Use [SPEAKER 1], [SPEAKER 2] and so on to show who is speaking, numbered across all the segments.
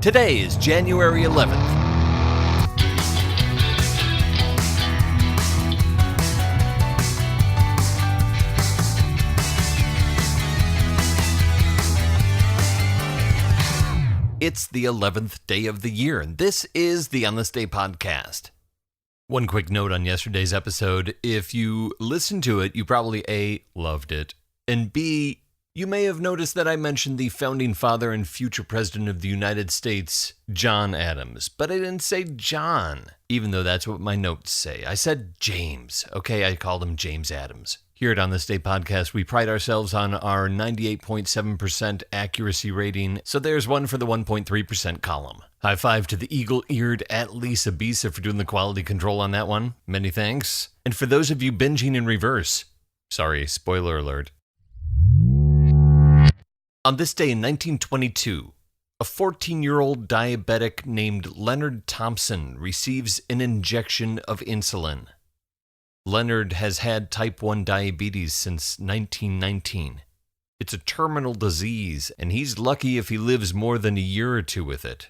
[SPEAKER 1] Today is January 11th. It's the 11th day of the year, and this is the On This Day podcast. One quick note on yesterday's episode. If you listened to it, you probably A, loved it, and B, you may have noticed that I mentioned the founding father and future president of the United States, John Adams. But I didn't say John, even though that's what my notes say. I said James. Okay, I called him James Adams. Here at On This Day podcast, we pride ourselves on our 98.7% accuracy rating, so there's one for the 1.3% column. High five to the eagle-eared at Lisa Bisa for doing the quality control on that one. Many thanks. And for those of you binging in reverse, sorry, spoiler alert. On this day in 1922, a 14-year-old diabetic named Leonard Thompson receives an injection of insulin. Leonard has had type 1 diabetes since 1919. It's a terminal disease, and he's lucky if he lives more than a year or two with it.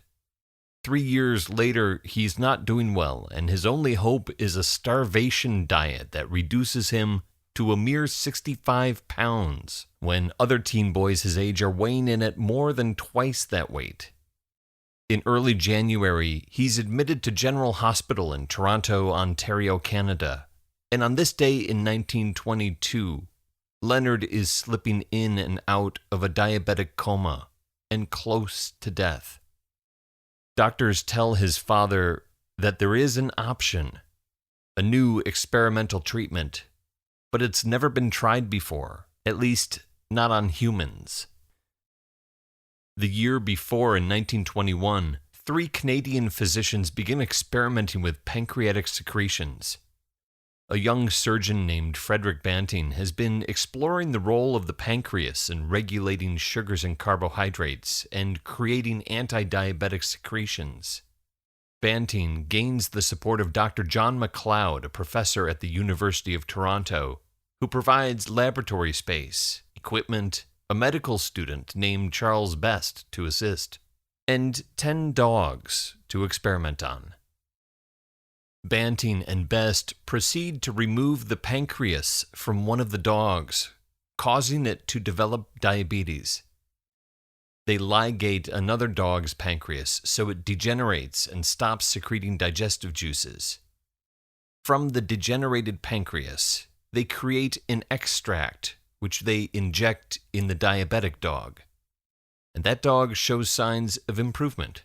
[SPEAKER 1] 3 years later, he's not doing well, and his only hope is a starvation diet that reduces him to a mere 65 pounds, when other teen boys his age are weighing in at more than twice that weight. In early January, he's admitted to General Hospital in Toronto, Ontario, Canada. And on this day in 1922, Leonard is slipping in and out of a diabetic coma and close to death. Doctors tell his father that there is an option, a new experimental treatment, but it's never been tried before, at least not on humans. The year before, in 1921, 3 Canadian physicians begin experimenting with pancreatic secretions. A young surgeon named Frederick Banting has been exploring the role of the pancreas in regulating sugars and carbohydrates and creating anti-diabetic secretions. Banting gains the support of Dr. John MacLeod, a professor at the University of Toronto, who provides laboratory space, equipment, a medical student named Charles Best to assist, and 10 dogs to experiment on. Banting and Best proceed to remove the pancreas from one of the dogs, causing it to develop diabetes. They ligate another dog's pancreas so it degenerates and stops secreting digestive juices. From the degenerated pancreas, they create an extract which they inject in the diabetic dog, and that dog shows signs of improvement.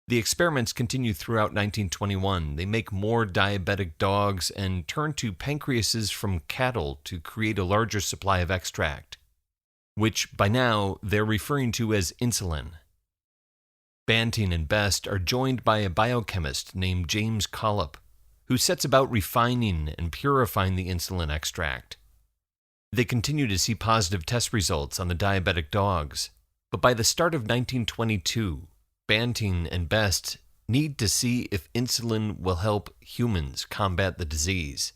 [SPEAKER 1] The experiments continue throughout 1921. They make more diabetic dogs and turn to pancreases from cattle to create a larger supply of extract, which by now they're referring to as insulin. Banting and Best are joined by a biochemist named James Collip, who sets about refining and purifying the insulin extract. They continue to see positive test results on the diabetic dogs, but by the start of 1922, Banting and Best need to see if insulin will help humans combat the disease.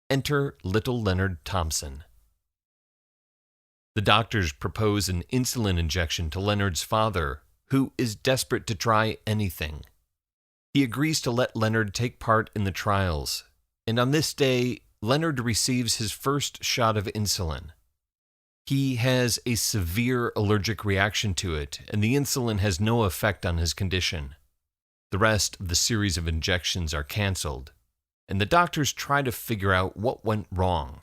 [SPEAKER 1] Enter little Leonard Thompson. The doctors propose an insulin injection to Leonard's father, who is desperate to try anything. He agrees to let Leonard take part in the trials, and on this day, Leonard receives his first shot of insulin. He has a severe allergic reaction to it, and the insulin has no effect on his condition. The rest of the series of injections are canceled, and the doctors try to figure out what went wrong.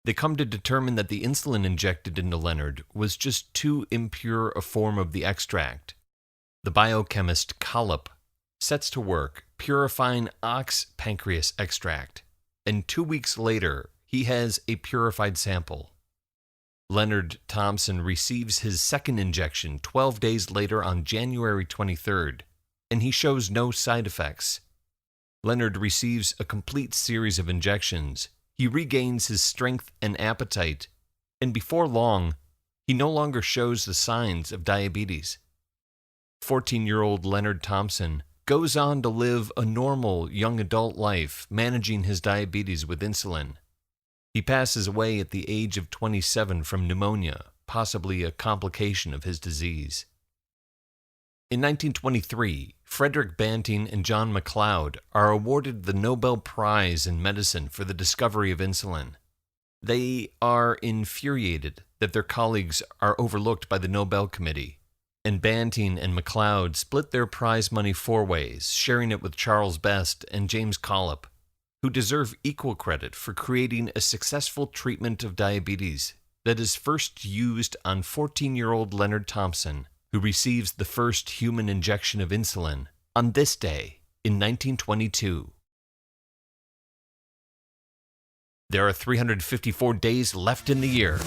[SPEAKER 1] They come to determine that the insulin injected into Leonard was just too impure a form of the extract. The biochemist Collip sets to work purifying ox pancreas extract, and 2 weeks later, he has a purified sample. Leonard Thompson receives his second injection 12 days later on January 23rd, and he shows no side effects. Leonard receives a complete series of injections. He regains his strength and appetite, and before long, he no longer shows the signs of diabetes. 14-year-old Leonard Thompson goes on to live a normal young adult life, managing his diabetes with insulin. He passes away at the age of 27 from pneumonia, possibly a complication of his disease. In 1923, Frederick Banting and John MacLeod are awarded the Nobel Prize in Medicine for the discovery of insulin. They are infuriated that their colleagues are overlooked by the Nobel Committee, and Banting and MacLeod split their prize money 4 ways, sharing it with Charles Best and James Collip, who deserve equal credit for creating a successful treatment of diabetes that is first used on 14-year-old Leonard Thompson, who receives the first human injection of insulin on this day in 1922. There are 354 days left in the year.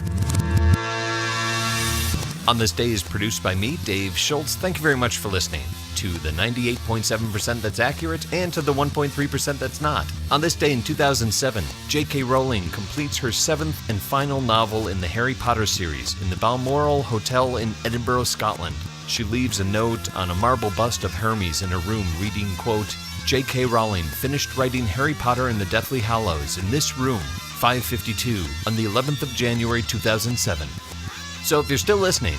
[SPEAKER 1] On This Day is produced by me, Dave Schultz. Thank you very much for listening to the 98.7% that's accurate and to the 1.3% that's not. On this day in 2007, J.K. Rowling completes her 7th and final novel in the Harry Potter series in the Balmoral Hotel in Edinburgh, Scotland. She leaves a note on a marble bust of Hermes in her room reading, quote, J.K. Rowling finished writing Harry Potter and the Deathly Hallows in this room, 552, on the 11th of January 2007. So if you're still listening,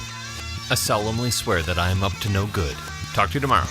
[SPEAKER 1] I solemnly swear that I am up to no good. Talk to you tomorrow.